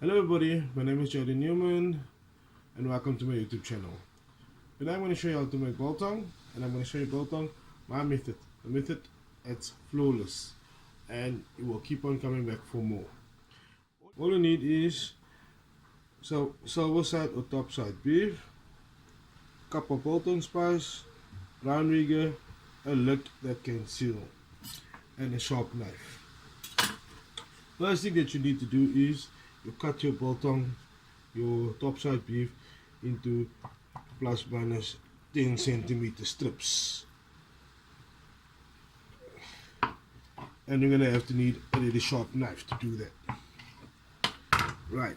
Hello everybody, my name is Jordan Newman and welcome to my YouTube channel. Today I'm going to show you how to make boltong, and I'm going to show you boltong, my method. The method, it's flawless and you will keep on coming back for more. All you need is silverside or topside beef, cup of boltong spice, brown vinegar, a lid that can seal, and a sharp knife. First thing that you need to do is you cut your boltong, your topside beef, into plus minus 10 centimeter strips, and you're gonna have to need a really sharp knife to do that. Right.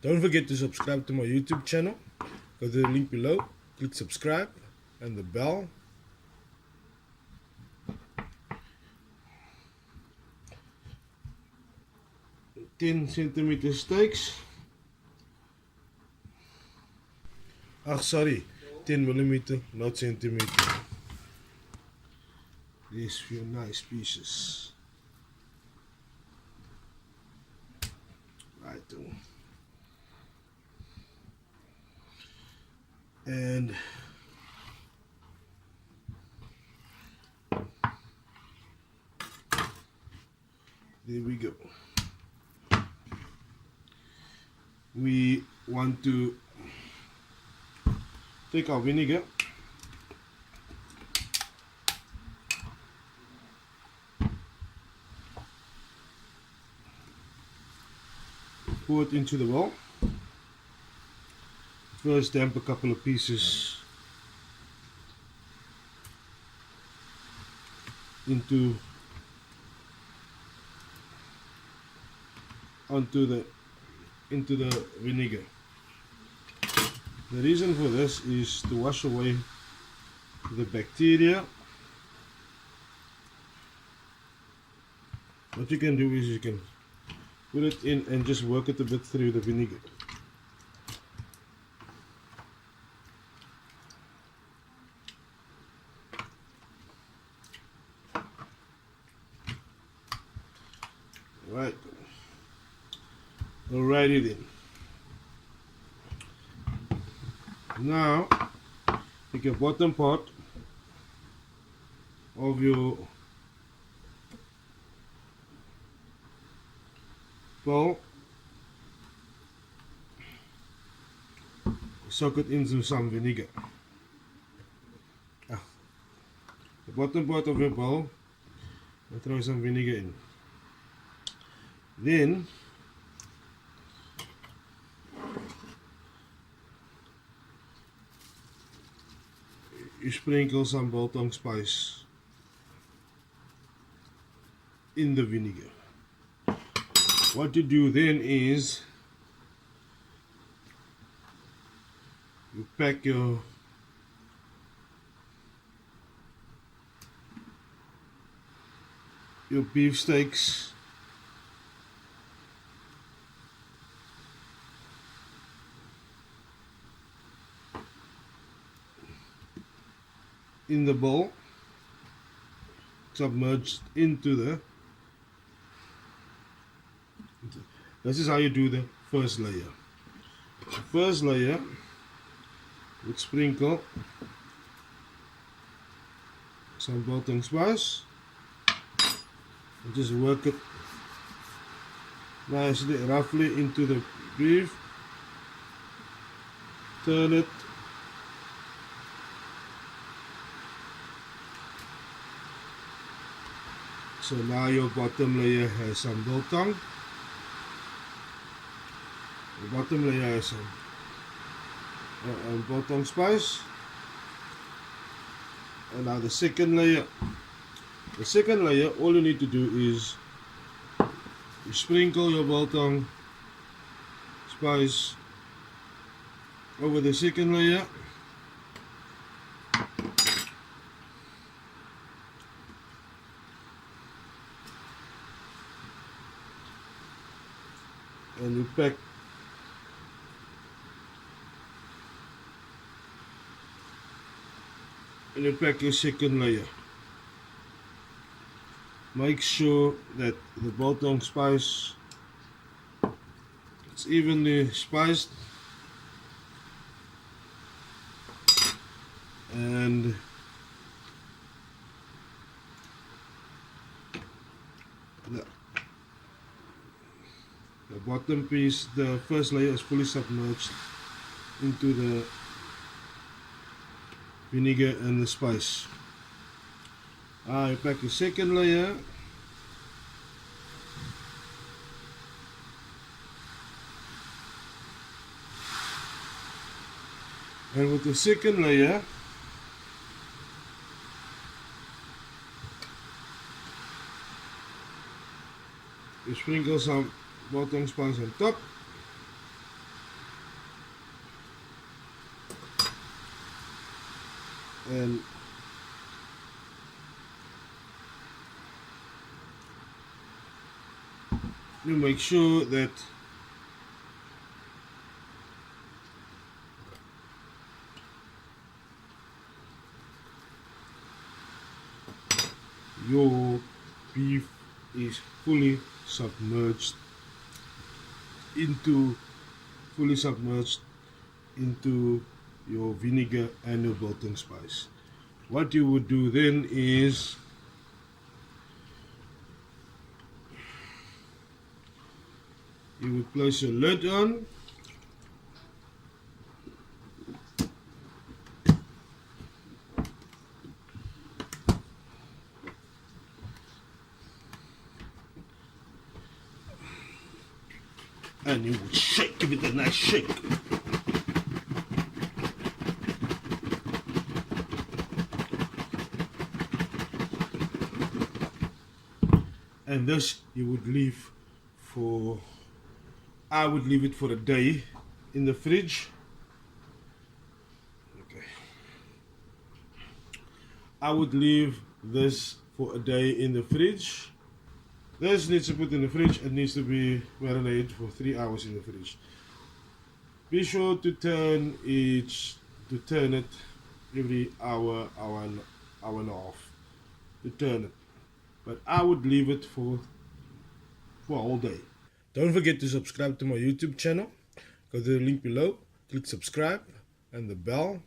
Don't forget to subscribe to my YouTube channel. Go to the link below, click subscribe and the bell. Ten centimeter steaks. Sorry, 10 millimeter, not centimeter. These few nice pieces. Right. And there we go. We want to take our vinegar, pour it into the bowl. First damp a couple of pieces onto the vinegar. The reason for this is to wash away the bacteria. What you can do is you can put it in and just work it a bit through the vinegar. Right. Alrighty then. Now take your bottom part of your bowl, soak it into some vinegar. The bottom part of your bowl, and throw some vinegar in. Then you sprinkle some boltong spice in the vinegar. What you do then is you pack your beef steaks in the bowl, submerged into the. This is how you do the first layer. The first layer, would sprinkle some boltong spice and just work it nicely, roughly into the beef. Turn it. So now your bottom layer has some biltong. The bottom layer has some boltong spice. And now the second layer. The second layer, all you need to do is you sprinkle your boltong spice over the second layer. And you pack and you pack your second layer. Make sure that the biltong spice is evenly spiced, and the bottom piece, the first layer, is fully submerged into the vinegar and the spice. I pack the second layer, and with the second layer you sprinkle some boltong spice on top, and you make sure that your beef is fully submerged into your vinegar and your biltong spice. What you would do then is you would place your lid on, and you would shake, give it a nice shake. And this you would leave for, I would leave it for a day in the fridge. Okay. I would leave this for a day in the fridge. This needs to put in the fridge. It needs to be marinated for 3 hours in the fridge. Be sure to turn it every hour and a half to turn it. But I would leave it for a whole day. Don't forget to subscribe to my YouTube channel. Go to the link below, click subscribe and the bell